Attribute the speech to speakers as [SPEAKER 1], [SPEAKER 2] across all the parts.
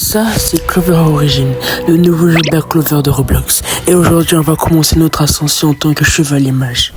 [SPEAKER 1] Ça, c'est Clover Origins, le nouveau jeu Black Clover de Roblox. Et aujourd'hui, on va commencer notre ascension en tant que chevalier mage.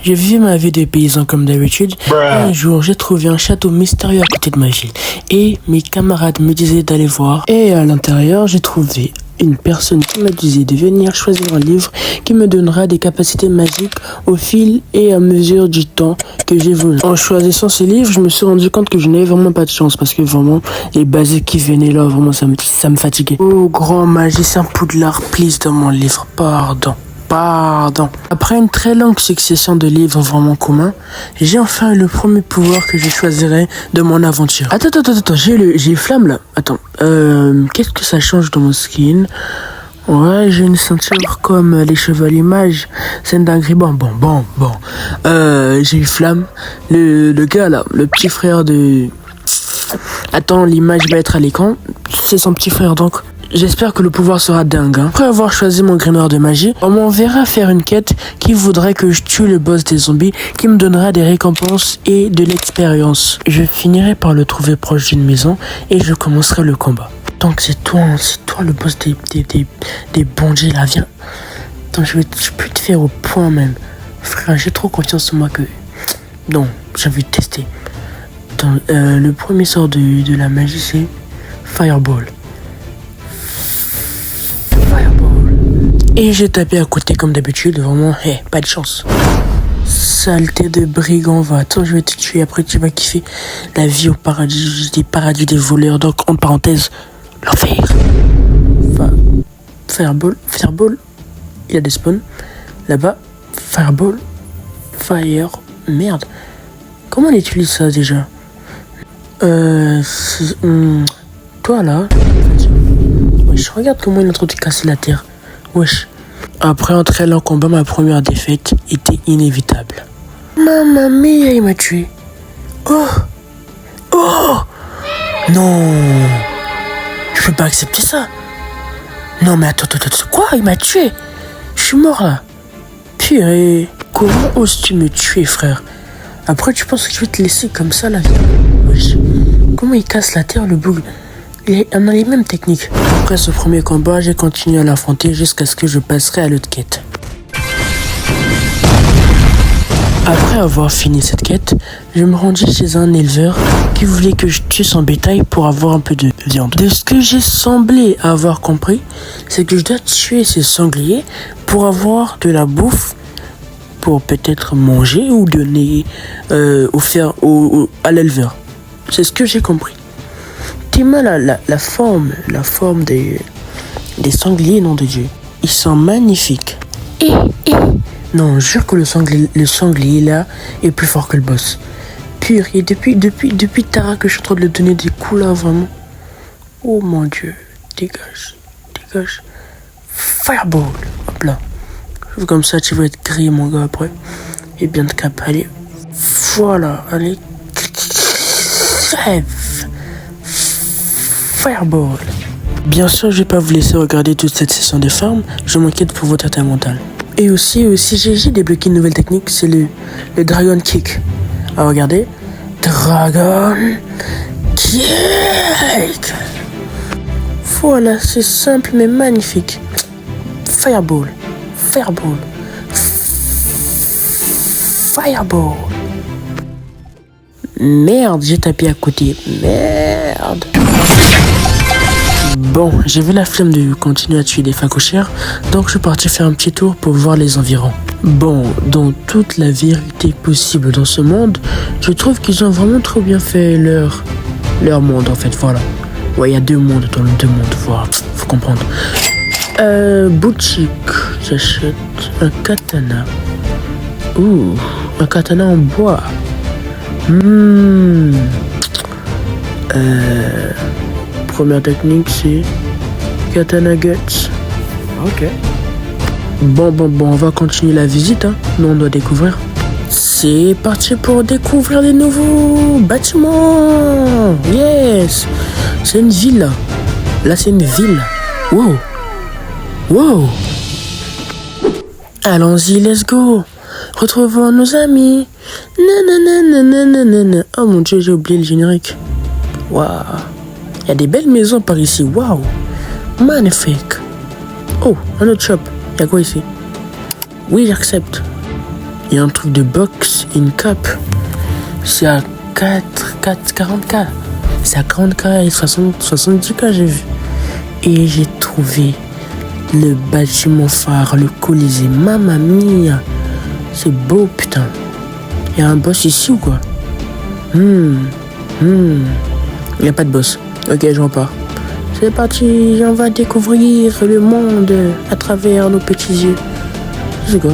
[SPEAKER 1] J'ai vécu ma vie de paysan comme d'habitude. Un jour, j'ai trouvé un château mystérieux à côté de ma ville. Et mes camarades me disaient d'aller voir. Et à l'intérieur, j'ai trouvé une personne qui me disait de venir choisir un livre qui me donnera des capacités magiques au fil et à mesure du temps que j'évolue. En choisissant ce livre, je me suis rendu compte que je n'avais vraiment pas de chance parce que vraiment, les basiques qui venaient là, vraiment, ça me fatiguait. Oh, grand magicien Poudlard, please, dans mon livre, pardon. Après une très longue succession de livres vraiment communs, j'ai enfin eu le premier pouvoir que je choisirais de mon aventure. Attends, j'ai flamme là. Attends, qu'est-ce que ça change dans mon skin? Ouais, j'ai une ceinture comme les chevaliers mages. C'est une dinguerie. Bon. J'ai eu flamme. Le gars là, le petit frère de... Attends, l'image va être à l'écran. C'est son petit frère donc. J'espère que le pouvoir sera dingue. Après avoir choisi mon grimoire de magie, on m'enverra faire une quête qui voudrait que je tue le boss des zombies, qui me donnera des récompenses et de l'expérience. Je finirai par le trouver proche d'une maison et je commencerai le combat. Donc c'est toi le boss des bandits là, viens. Attends, je peux te faire au point même. Frère, j'ai trop confiance en moi que... Non, j'ai envie de tester. Attends, le premier sort de la magie c'est Fireball. Et j'ai tapé à côté comme d'habitude, vraiment, pas de chance. Saleté de brigand, va. Attends, je vais te tuer, après tu vas kiffer la vie au paradis, des paradis des voleurs, donc en parenthèse, l'enfer. Fireball, il y a des spawns. Là-bas, Fireball, merde. Comment on utilise ça déjà? Toi là, wesh, regarde comment il est en train de casser la terre. Wesh. Après un très long combat, ma première défaite était inévitable. Mamma mia, il m'a tué. Oh non, je peux pas accepter ça. Non mais attends, quoi? Il m'a tué. Je suis mort là. Purée, comment oses-tu me tuer, frère? Après tu penses que je vais te laisser comme ça là? Wesh. Comment il casse la terre, le bug? On a les mêmes techniques. Après ce premier combat, j'ai continué à l'affronter jusqu'à ce que je passerai à l'autre quête. Après avoir fini cette quête, je me rendis chez un éleveur qui voulait que je tue son bétail pour avoir un peu de viande. De ce que j'ai semblé avoir compris, c'est que je dois tuer ces sangliers pour avoir de la bouffe, pour peut-être manger ou donner à l'éleveur. C'est ce que j'ai compris. La forme des sangliers, nom de Dieu. Ils sont magnifiques. Non, je jure que le sanglier là est plus fort que le boss. Pur, et depuis Tara que je suis en train de lui donner des coups là, vraiment. Oh mon Dieu, dégage. Fireball, hop là. Comme ça, tu vas être grillé mon gars après. Et bien de cap, allez. Voilà, allez. Crève. Fireball. Bien sûr, je vais pas vous laisser regarder toute cette session de farm. Je m'inquiète pour votre état mental. Et aussi, j'ai débloqué une nouvelle technique, c'est le Dragon Kick. Alors regardez, Dragon Kick. Voilà, c'est simple mais magnifique. Fireball. Merde, j'ai tapé à côté. Merde. Bon, j'avais la flemme de continuer à tuer des facochères, donc je suis parti faire un petit tour pour voir les environs. Bon, dans toute la vérité possible dans ce monde, je trouve qu'ils ont vraiment trop bien fait leur monde en fait, voilà. Ouais, il y a deux mondes dans le deux mondes, voilà, faut comprendre. Boutique, j'achète un katana. Ouh, un katana en bois. Première technique, c'est Katana Guts. Ok. Bon, on va continuer la visite, hein. Nous, on doit découvrir. C'est parti pour découvrir les nouveaux bâtiments. Yes. C'est une ville, là. C'est une ville. Wow. Allons-y, let's go. Retrouvons nos amis. Nanana. Oh mon Dieu, j'ai oublié le générique. Waouh. Il y a des belles maisons par ici. Waouh. Magnifique. Oh, un autre shop. Il y a quoi ici? Oui, j'accepte. Il y a un truc de boxe, une cape. C'est à 40K. C'est à 40K et 70K, j'ai vu. Et j'ai trouvé le bâtiment phare, le Colisée. Mamma mia. C'est beau, putain. Il y a un boss ici ou quoi? Il n'y a pas de boss. Ok, je repars. C'est parti, on va découvrir le monde à travers nos petits yeux. C'est quoi?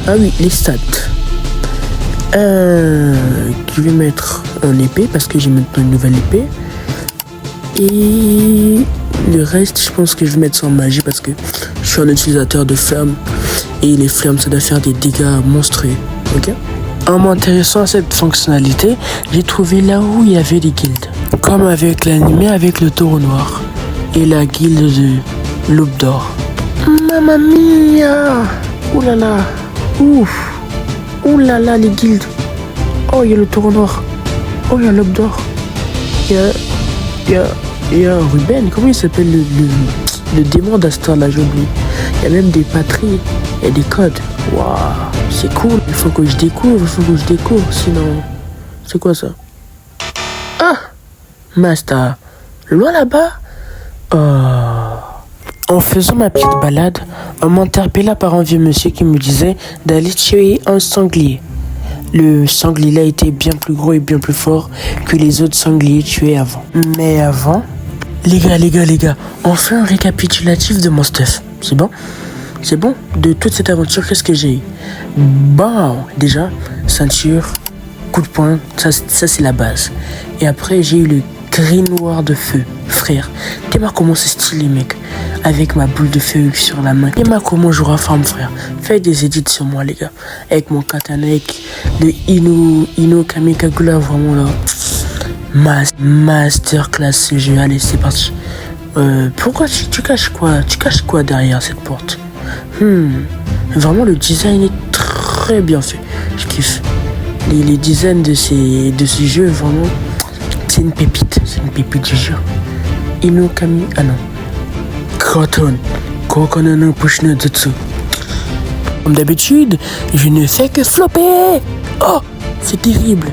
[SPEAKER 1] Ah oui, les stats. Je vais mettre en épée parce que j'ai maintenant une nouvelle épée. Et le reste, je pense que je vais mettre ça en magie parce que je suis un utilisateur de flammes. Et les flammes, ça doit faire des dégâts monstrueux. Ok? En m'intéressant à cette fonctionnalité, j'ai trouvé là où il y avait des guildes. Comme avec l'animé avec le taureau noir. Et la guilde de l'aube d'or. Mamma mia! Ouh là là! Ouf! Ouh là là, les guildes! Oh, il y a le taureau noir. Oh, il y a l'aube d'or. Il y a Ruben. Comment il s'appelle le démon d'Astor, là, j'ai oublié. Il y a même des patries. Il y a des codes. Waouh! C'est cool. Il faut que je découvre. Sinon, c'est quoi ça? Ah! Master. Loin là-bas? En faisant ma petite balade, on m'interpella par un vieux monsieur qui me disait d'aller tuer un sanglier. Le sanglier là était bien plus gros et bien plus fort que les autres sangliers tués avant. Mais avant, les gars, on fait un récapitulatif de mon stuff. C'est bon? C'est bon? De toute cette aventure, qu'est-ce que j'ai eu? Bon, déjà, ceinture, coup de poing, ça c'est la base. Et après, j'ai eu le grimoire de feu. Frère, t'es mal comment c'est stylé, mec. Avec ma boule de feu sur la main. T'es mal comment je reforme, frère. Faites des edits sur moi, les gars. Avec mon katana, avec le Ino Kamikagura, vraiment là. Masterclass ce jeu. Allez, c'est parti. Pourquoi tu caches quoi? Tu caches quoi derrière cette porte? Vraiment, le design est très bien fait. Je kiffe. Les designs de ce jeu, vraiment, c'est une pépite. C'est une pépite, je jure. Inokami, ah non. Kraton. Kokonono Pushno Jutsu. Comme d'habitude, je ne fais que flopper. Oh, c'est terrible.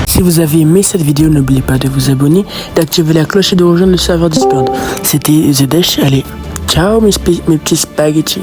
[SPEAKER 1] Si vous avez aimé cette vidéo, n'oubliez pas de vous abonner, d'activer la cloche et de rejoindre le serveur Discord. C'était Zedesh, allez, ciao mes petits spaghettis.